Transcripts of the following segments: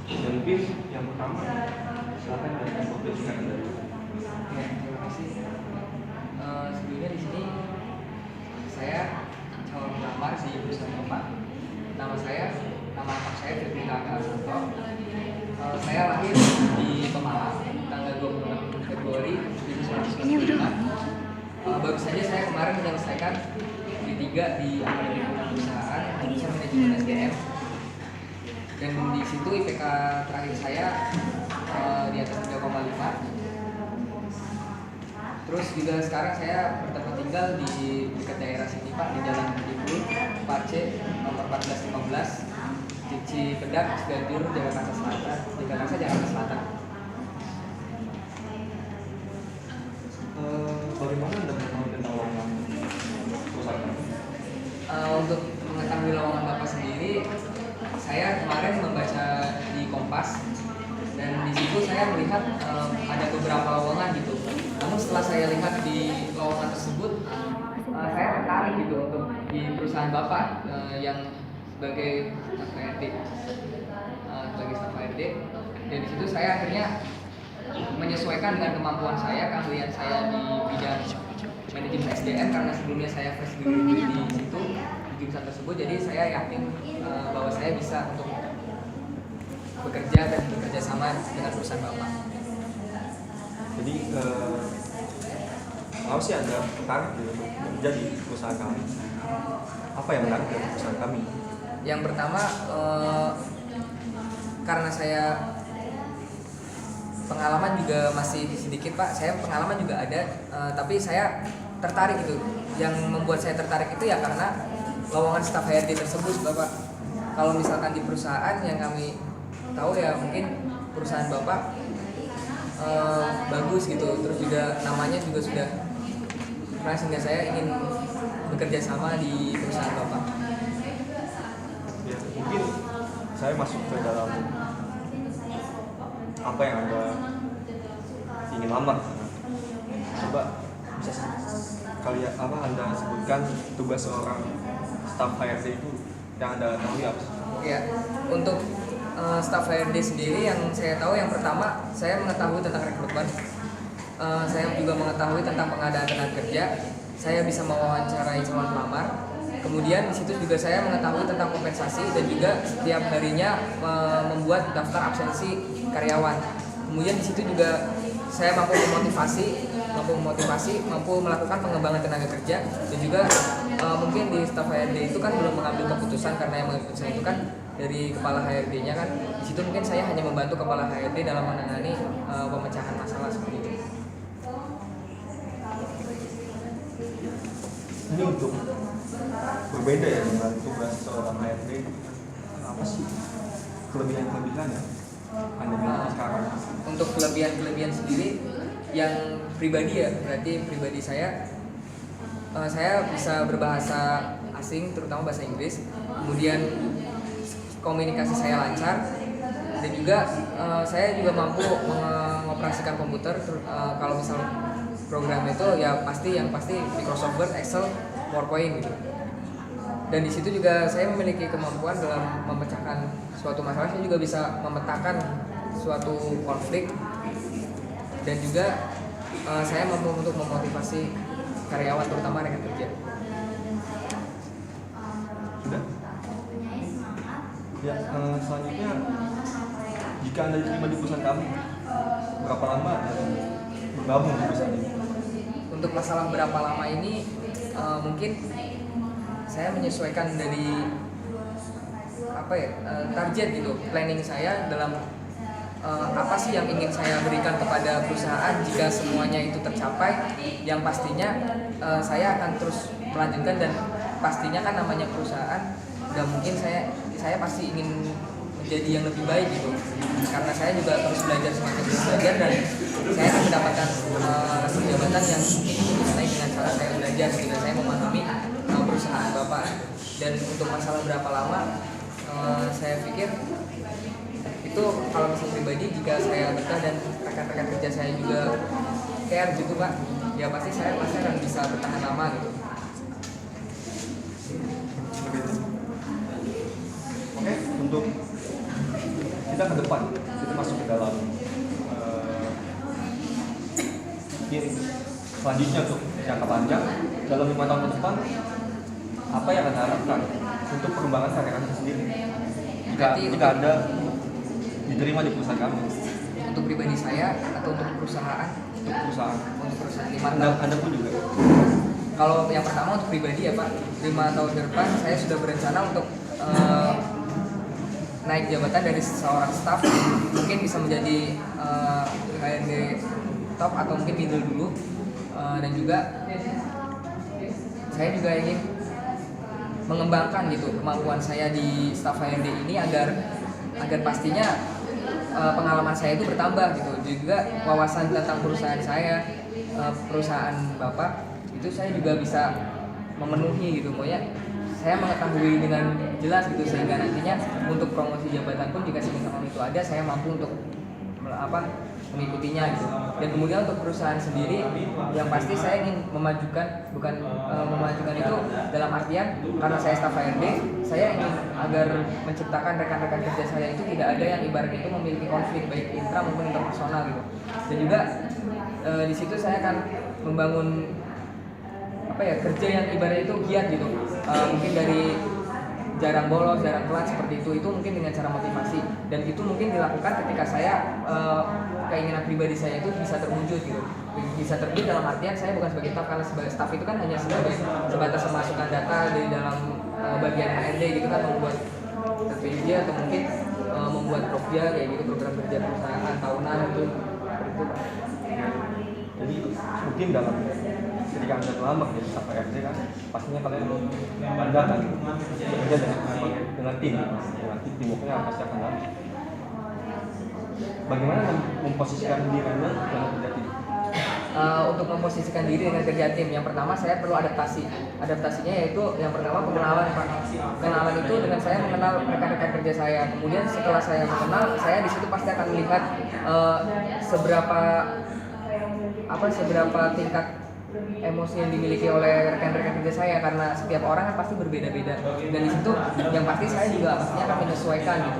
Dan mungkin yang pertama silakan dari profesikan dari. Ya, terima kasih. Sebelumnya di sini saya calon pelamar di perusahaan Bapak. Nama lengkap saya Firman Alsanto. Saya lahir di Pemalang tanggal 26 Februari 1995. Baru saja saya kemarin menyelesaikan D3 di Akademi Perusahaan jurusan Manajemen SDM. Dan di situ IPK terakhir saya di atas 3,5. Terus juga sekarang saya bertempat tinggal di dekat daerah sini Pak, di Jalan Dipul, Parce, nomor 1415, Cipedak, Ciganjur, Jakarta Selatan, Jakarta Selatan. Bagaimana Anda mengetahui tentang lowongan perusahaan? Untuk mengetahui lowongan Bapak sendiri, saya kemarin membaca di Kompas dan di situ saya melihat ada beberapa lowongan gitu. Namun setelah saya lihat di lowongan tersebut, saya tertarik gitu untuk di perusahaan Bapak yang sebagai staf HRD, dan di situ saya akhirnya menyesuaikan dengan kemampuan saya, keahlian saya di bidang manajemen SDM karena sebelumnya saya fresh graduate di situ di jurusan tersebut. Jadi saya yakin bahwa saya bisa untuk bekerja dan bekerja sama dengan perusahaan Bapak. Jadi apa sih Anda tertarik gitu bekerja di perusahaan kami? Apa yang menarik dari perusahaan kami? Yang pertama karena saya pengalaman juga masih sedikit Pak, saya pengalaman juga ada, tapi saya tertarik gitu. Yang membuat saya tertarik itu ya karena lowongan staf HRD tersebut Bapak. Kalau misalkan di perusahaan yang kami tahu ya mungkin perusahaan Bapak bagus gitu, terus juga namanya juga sudah pernah, sehingga saya ingin bekerja sama di perusahaan Bapak. Ya, mungkin saya masuk ke dalam apa yang Anda ingin lamar. Coba bisa Anda sebutkan tugas seorang staf HRD itu yang Anda tahu apa? Ya, untuk staf HRD sendiri yang saya tahu, yang pertama saya mengetahui tentang rekrutmen, saya juga mengetahui tentang pengadaan tenaga kerja, saya bisa mewawancarai calon pelamar. Kemudian di situ juga saya mengetahui tentang kompensasi dan juga setiap harinya membuat daftar absensi karyawan. Kemudian di situ juga saya mampu memotivasi, mampu melakukan pengembangan tenaga kerja, dan juga mungkin di staf HRD itu kan belum mengambil keputusan karena yang mengambil keputusan itu kan dari kepala HRD-nya kan. Di situ mungkin saya hanya membantu kepala HRD dalam menangani pemecahan masalah seperti itu. Ini untuk berbeda ya dengan tugas seorang HRD, apa sih kelebihan-kelebihannya Anda miliki sekarang? Untuk kelebihan sendiri yang pribadi ya, berarti pribadi saya bisa berbahasa asing, terutama bahasa Inggris. Kemudian komunikasi saya lancar, dan juga saya juga mampu mengoperasikan komputer. Kalau misal program itu ya yang pasti Microsoft Word, Excel, PowerPoint gitu. Dan di situ juga saya memiliki kemampuan dalam memecahkan suatu masalah. Saya juga bisa memetakan suatu konflik, dan juga saya mampu untuk memotivasi karyawan, terutama rekan kerja. Sudah? Ya, selanjutnya jika Anda diterima di perusahaan kami, berapa lama Anda bergabung di perusahaan ini? Untuk masalah berapa lama ini mungkin saya menyesuaikan dari target gitu, planning saya dalam apa sih yang ingin saya berikan kepada perusahaan. Jika semuanya itu tercapai, yang pastinya saya akan terus melanjutkan, dan pastinya kan namanya perusahaan, dan mungkin saya pasti ingin menjadi yang lebih baik gitu, karena saya juga terus belajar, semakin terus belajar, dan saya akan mendapatkan hasil jabatan yang sesuai dengan cara saya belajar sehingga saya memahami perusahaan Bapak. Dan untuk masalah berapa lama, saya pikir itu kalau misalnya pribadi, jika saya betah dan rekan-rekan kerja saya juga care gitu Pak, ya pasti saya akan bisa bertahan lama gitu. Oke, untuk kita ke depan, kita masuk ke dalam mungkin selanjutnya untuk jangka panjang dalam 5 tahun ke depan, apa yang Anda harapkan untuk perkembangan karir Anda sendiri jika Anda diterima di perusahaan kami? Untuk pribadi saya atau untuk perusahaan? Untuk perusahaan. Untuk perusahaan 5 tahun. Anda pun juga. Kalau yang pertama untuk pribadi ya Pak, 5 tahun ke depan saya sudah berencana untuk naik jabatan dari seorang staff, mungkin bisa menjadi HRD top atau mungkin middle dulu, dan juga saya juga ingin mengembangkan gitu kemampuan saya di staff HRD ini agar pastinya pengalaman saya itu bertambah gitu, juga wawasan tentang perusahaan saya, perusahaan Bapak itu saya juga bisa memenuhi gitu, pokoknya saya mengetahui dengan jelas gitu, sehingga nantinya untuk promosi jabatan pun jika semisal itu ada, saya mampu untuk mengikutinya gitu. Dan kemudian untuk perusahaan sendiri, yang pasti saya ingin memajukan, memajukan itu dalam artian karena saya staf HRD, saya ingin agar menciptakan rekan-rekan kerja saya itu tidak ada yang ibarat itu memiliki konflik baik intra maupun interpersonal gitu. Dan juga di situ saya akan membangun kerja yang ibarat itu giat gitu, mungkin dari jarang bolos, jarang telat seperti itu mungkin dengan cara motivasi, dan itu mungkin dilakukan ketika saya keinginan pribadi saya itu bisa terwujud gitu, bisa terwujud dalam artian saya bukan sebagai staff, karena sebagai staff itu kan hanya sebatas memasukkan data dari dalam bagian HRD gitu kan, membuat TPJ atau mungkin membuat prokja kayak gitu, program kerja perusahaan tahunan itu seperti itu. Jadi mungkin dalam ketika Anda melamar jadi staf HRD kan, pastinya kalian Anda akan bekerja dengan tim, timnya pasti akan dalam. Bagaimana memposisikan diri Anda dalam kerja tim? Untuk memposisikan diri dengan kerja tim, yang pertama saya perlu adaptasi. Adaptasinya yaitu yang pertama pengenalan Pak. Kenalan itu dengan saya mengenal rekan-rekan kerja saya. Kemudian setelah saya mengenal, saya di situ pasti akan melihat seberapa tingkat emosi yang dimiliki oleh rekan-rekan kerja saya, karena setiap orang kan pasti berbeda-beda, dan di situ yang pasti saya juga pastinya akan menyesuaikan gitu.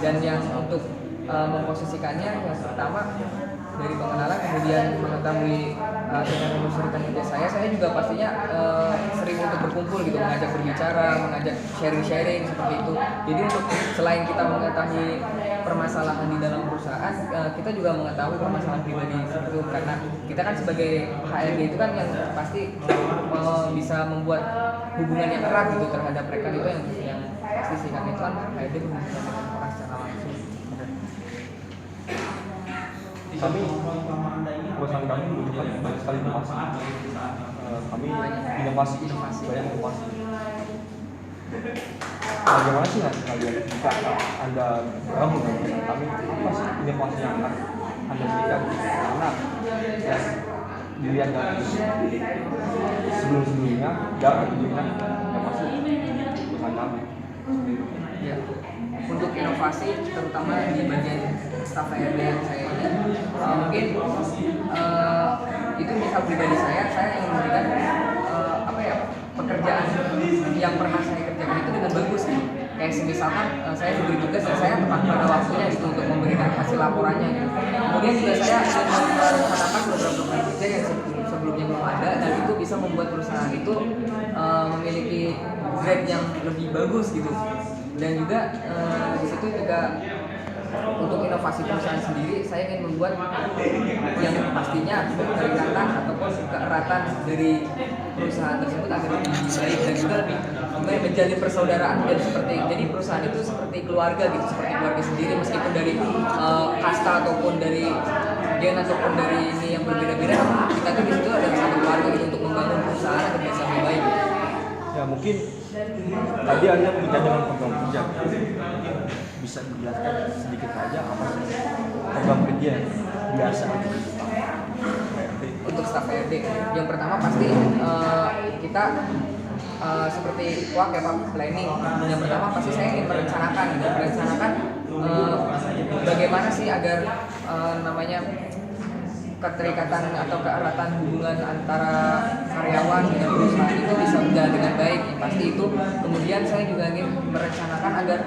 Dan yang untuk memposisikannya, yang pertama dari pengenalan, kemudian mengetahui dengan rekan kerja saya juga pastinya sering untuk berkumpul gitu, mengajak berbicara, mengajak sharing seperti itu. Jadi untuk selain kita mengetahui permasalahan di dalam perusahaan, kita juga mengetahui permasalahan pribadi seperti itu, karena kita kan sebagai HRD itu kan yang pasti bisa membuat hubungan yang erat gitu terhadap mereka, itu yang pasti sih, karena itu kan HRD berhubungan dengan orang secara langsung. Perusahaan kami membutuhkan banyak sekali inovasi. Kami inovasi. Bagaimana sih kalian jika Anda bergabung dengan kami, apa sih inovasi yang akan Anda berikan? Karena dilihat dari sebelum-sebelumnya jarang diberikan inovasi perusahaan kami. Ya, untuk inovasi terutama di bagian staf HRD yang saya ini, mungkin itu misal pribadi saya ingin memberikan pekerjaan yang pernah saya kerjakan itu dengan bagus gitu. Kayak misalkan saya diberi tugas dan saya tepat pada waktunya gitu untuk memberikan hasil laporannya gitu. Kemudian juga saya merencanakan program-program kerja yang sebelumnya belum ada, dan itu bisa membuat perusahaan itu memiliki grade yang lebih bagus gitu. Dan juga di situ juga untuk inovasi perusahaan sendiri, saya ingin membuat yang pastinya keterikatan ataupun keeratan dari perusahaan tersebut agar lebih baik, dan juga lebih menjalin persaudaraan, dan jadi perusahaan itu seperti keluarga gitu, seperti keluarga sendiri, meskipun dari kasta ataupun dari gen ataupun dari ini yang berbeda-beda, kita tuh di situ ada satu keluarga gitu untuk membangun perusahaan agar bisa lebih baik. Ya mungkin tadi Anda bekerja dengan program kerja, bisa dijelaskan sedikit saja apa sih program kerja biasa untuk staf HRD? Yang pertama pasti kita seperti ya Pak, planning. Yang pertama pasti saya ingin merencanakan bagaimana sih agar keterikatan atau keeratan hubungan antara karyawan dengan perusahaan itu bisa berjalan dengan baik. Pasti itu. Kemudian saya juga ingin merencanakan agar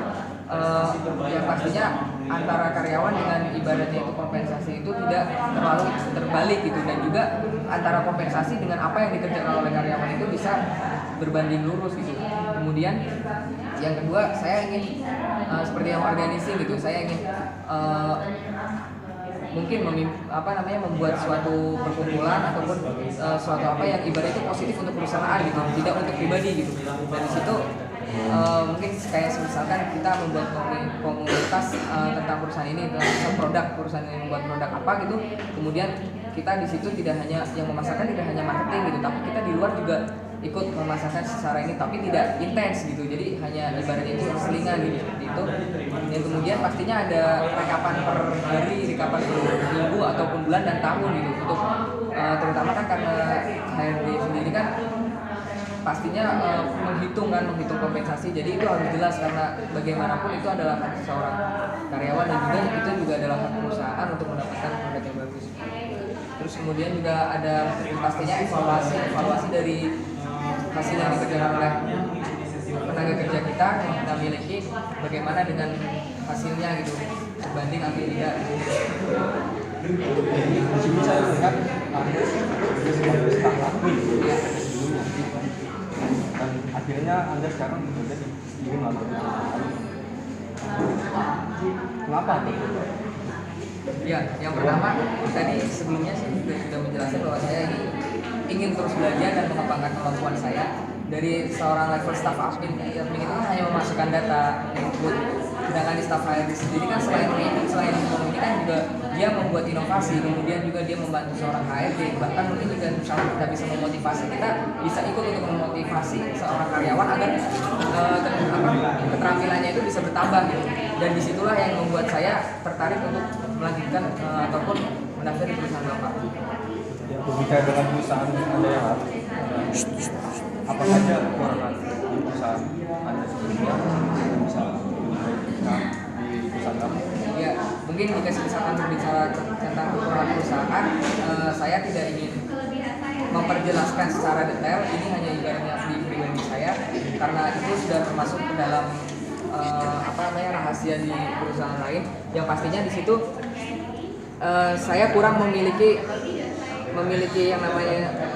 yang pastinya antara karyawan dengan ibaratnya itu kompensasi itu tidak terlalu terbalik gitu, dan juga antara kompensasi dengan apa yang dikerjakan oleh karyawan itu bisa berbanding lurus gitu. Kemudian yang kedua, saya ingin seperti yang organisasi gitu, saya ingin mungkin membuat suatu perkumpulan ataupun suatu apa yang ibaratnya itu positif untuk perusahaan gitu, tidak untuk pribadi gitu. Dari situ mungkin kayak misalkan kita membuat komunitas tentang perusahaan ini, tentang produk perusahaan ini membuat produk apa gitu, kemudian kita di situ tidak hanya yang memasarkan, tidak hanya marketing gitu, tapi kita di luar juga ikut memasarkan secara ini, tapi tidak intens gitu, jadi hanya ibaratnya itu selingan gitu, seperti itu. Yang kemudian pastinya ada rekapan per hari, rekapan per minggu ataupun bulan dan tahun gitu, untuk terutama kan karena HRD sendiri kan pastinya menghitung kompensasi, jadi itu harus jelas karena bagaimanapun itu adalah hak seorang karyawan dan juga itu juga adalah hak perusahaan untuk mendapatkan produk yang bagus. Terus kemudian juga ada pastinya evaluasi dari hasil yang dikerjakan oleh tenaga kerja kita yang kita miliki, bagaimana dengan hasilnya gitu, berbanding atau tidak. Di sini saya melihat Anda sebagai staf admin sebelumnya, dan akhirnya Anda sekarang bekerja di Irin Laboratorium. Kenapa? Ya, yang pertama tadi sebelumnya saya sudah menjelaskan bahwa saya ingin terus belajar dan mengembangkan kemampuan saya. Dari seorang level staff admin itu hanya memasukkan data input, sedangkan di staff HRD sendiri kan selain ini kan juga dia membuat inovasi, kemudian juga dia membantu seorang HRD, bahkan mungkin juga misalnya kita bisa memotivasi, kita bisa ikut untuk memotivasi seorang karyawan agar keterampilannya itu bisa bertambah gitu. Dan disitulah yang membuat saya tertarik untuk melanjutkan ataupun mendaftar di perusahaan Bapak. Berbicara dengan perusahaan Anda yang lalu, apa saja kekurangan di perusahaan Anda sebelumnya yang bisa diperbaiki di perusahaan kamu? Ya, mungkin jika misalkan berbicara tentang kekurangan perusahaan, saya tidak ingin memperjelaskan secara detail. Ini hanya ibaratnya di pribadi saya, karena itu sudah termasuk ke dalam rahasia di perusahaan lain. Yang pastinya di situ saya kurang memiliki yang namanya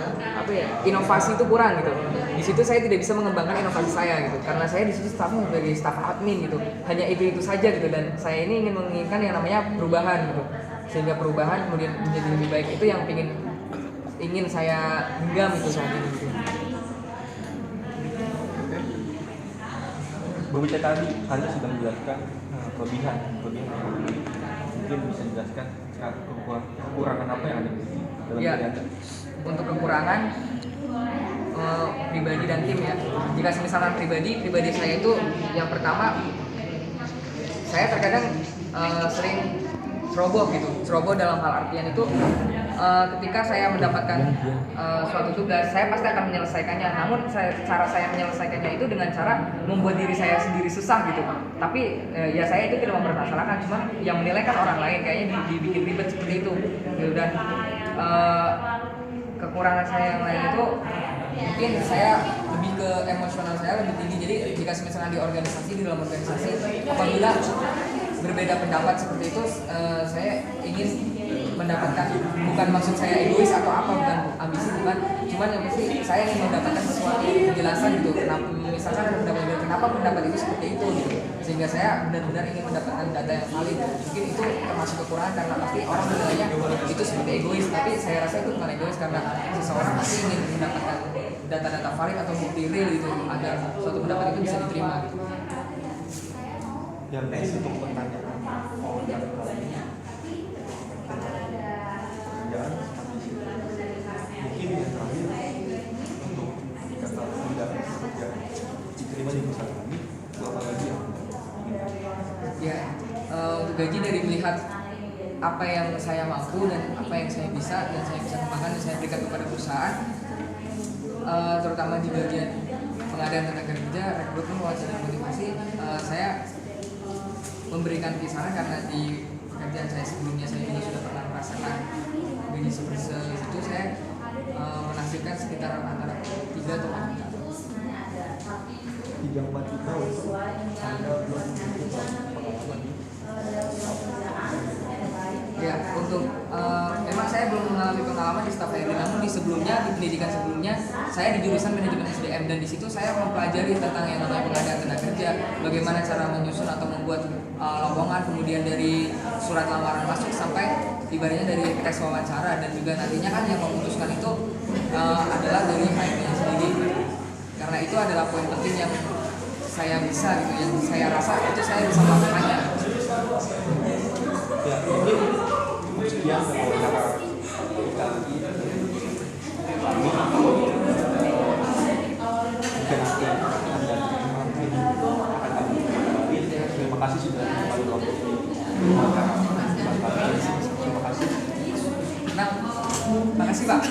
inovasi itu kurang gitu. Di situ saya tidak bisa mengembangkan inovasi saya gitu, karena saya di situ staffnya sebagai staff admin gitu, hanya itu saja gitu. Dan saya ini ingin menginginkan yang namanya perubahan gitu, sehingga perubahan kemudian menjadi lebih baik, itu yang ingin saya genggam itu saat ini gitu. Berbicara tadi, Anda sudah menjelaskan kelebihan. Mungkin bisa dijelaskan kekurangan apa yang ada dalam diri Anda? Untuk kekurangan pribadi dan tim ya. Jika misalkan pribadi saya itu yang pertama, saya terkadang sering ceroboh gitu. Ceroboh dalam hal artian itu ketika saya mendapatkan suatu tugas, saya pasti akan menyelesaikannya. Namun cara saya menyelesaikannya itu dengan cara membuat diri saya sendiri susah gitu. Tapi ya saya itu tidak mempermasalahkan, cuma yang menilai kan orang lain, kayaknya dibikin ribet seperti itu. Dan kekurangan saya yang lain itu mungkin saya lebih ke emosional saya lebih tinggi. Jadi jika misalnya di dalam organisasi apabila berbeda pendapat seperti itu, saya ingin mendapatkan, bukan maksud saya egois atau apa, bukan ambisi, bukan, cuman yang pasti saya ingin mendapatkan sesuatu penjelasan gitu, kenapa pendapat itu seperti itu gitu, sehingga saya benar-benar ingin mendapatkan data yang valid. Mungkin itu termasuk kekurangan, karena pasti orang menilainya itu seperti egois, tapi saya rasa itu bukan egois, karena seseorang pasti ingin mendapatkan data-data valid atau bukti real gitu, agar suatu pendapat itu bisa diterima gitu. Yang next untuk pertanyaan mungkin yang terakhir untuk kata tidak bekerja diterima di perusahaan kami, berapa gaji yang ya untuk gaji dari melihat apa yang saya mampu dan apa yang saya bisa kembangkan dan saya berikan kepada perusahaan, terutama di bagian pengadaan tenaga kerja, rekrutmen, wawancara, motivasi, saya memberikan kisaran karena di pekerjaan saya sebelumnya saya juga sudah pernah merasakan gaji seperti itu. Saya menghasilkan sekitar antara 3 atau 4 juta. 3-4 juta untuk Anda belum berpengalaman di staf HRD, namun di sebelumnya, di pendidikan sebelumnya saya di jurusan manajemen SDM, dan di situ saya mempelajari tentang yang namanya pengadaan tenaga kerja, bagaimana cara menyusun atau membuat lowongan, kemudian dari surat lamaran masuk sampai ibaratnya dari tes wawancara, dan juga nantinya kan yang memutuskan itu adalah dari HRD-nya sendiri. Karena itu adalah poin penting yang saya bisa gitu, yang saya rasa itu saya bisa melakukannya. Ya, mungkin sekian wawancara kita terima kasih sudah mengambil waktu ini. Terima kasih. Nah, makasih Pak.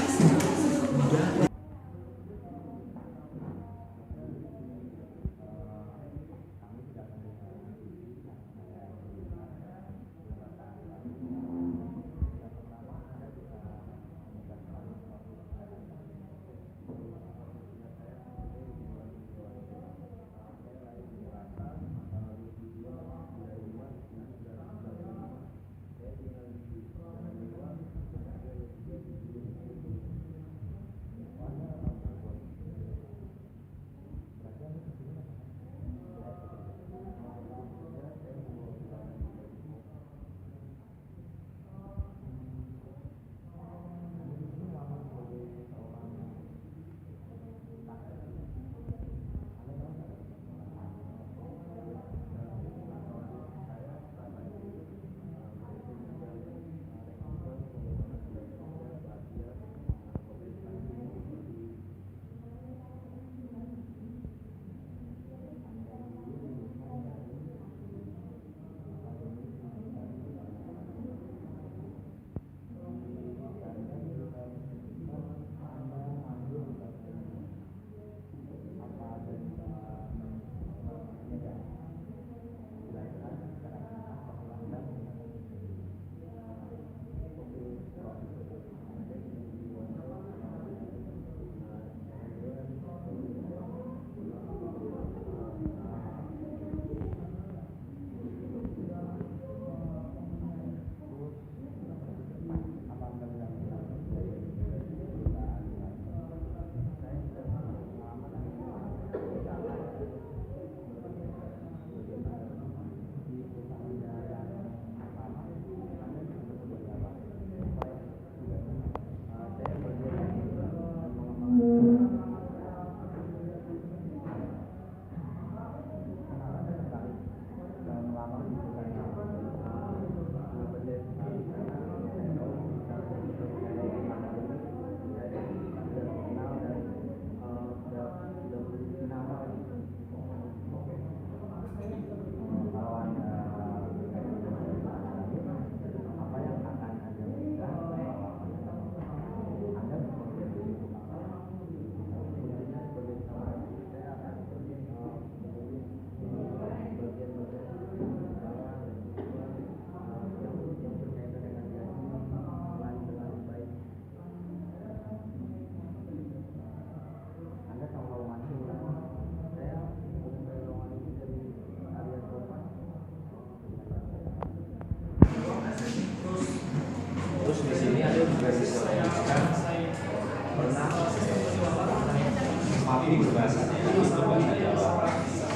ini berbahasa itu bahasa Jawa.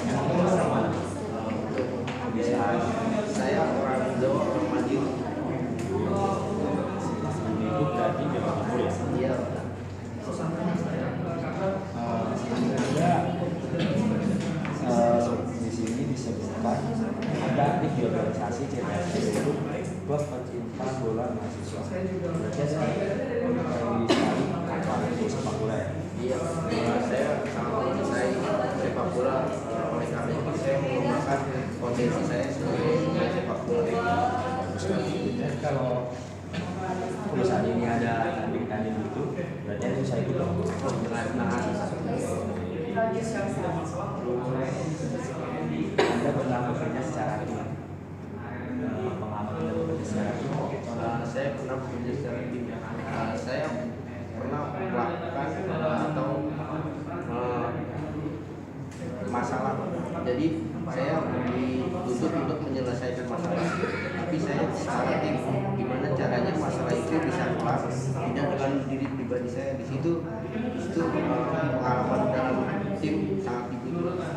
Yang kedua sama bisa Saya orang Jawa, orang Madiun. itu berarti Jawa Timur ya. Iya. Di sini disebutkan ada aktif di organisasi CPSD itu klub pencinta bola mahasiswa. Berarti ada yang sekali apa itu sepak bola ya? Iya. Saya sangat mencintai sepak bola. Oleh karena itu saya mengembangkan potensi saya sebagai sepak bola. Bagus sekali. Dan kalau perusahaan ini ada tanding-tanding gitu, berarti itu saya ikut dong. Anda pernah bekerja secara tim? Pengalaman Anda bekerja secara tim? Saya pernah bekerja secara tim. Saya pernah melakukan atau masalah. Jadi saya dituntut untuk menyelesaikan masalah. Tapi saya secara tim, gimana caranya masalah itu bisa kelar tidak dengan pribadi saya di situ pengalaman dalam tim sangat dibutuhkan.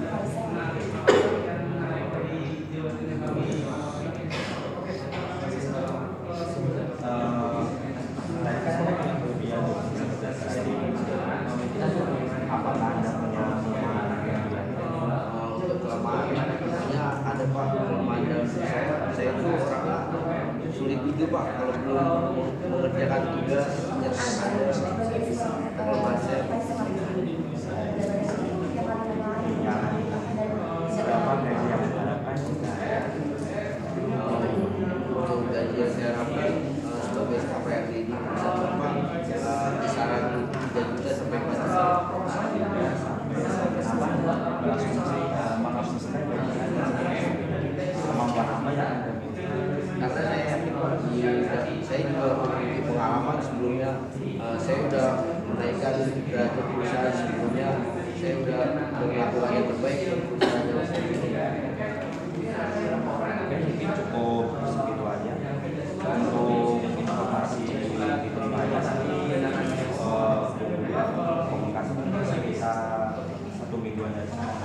Apakah Anda punya kelemahan kelebihan? Untuk kelemahan hanya ada Pak, kelemahan dalam diri saya itu orangnya sulit juga Pak kalau belum mengerjakan tugas yang ada kelemahan saya. Berapa gaji yang diharapkan jika Untuk gaji yang saya harapkan sebagai KPRD ini Bapak kisaran 3 juta sampai 4 juta. kemampuan apa yang Anda miliki? Karena saya yakin Pak, saya juga memiliki pengalaman sebelumnya. Saya sudah menaikkan derajat perusahaan sebelumnya. Saya sudah melakukan yang terbaik untuk perusahaan yang saya miliki. Oke, mungkin cukup segitu aja untuk informasi diterimanya nanti komunikasi bisa 1 mingguan dari sekarang.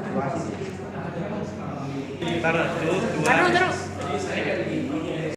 Terima kasih. Taruh, 2.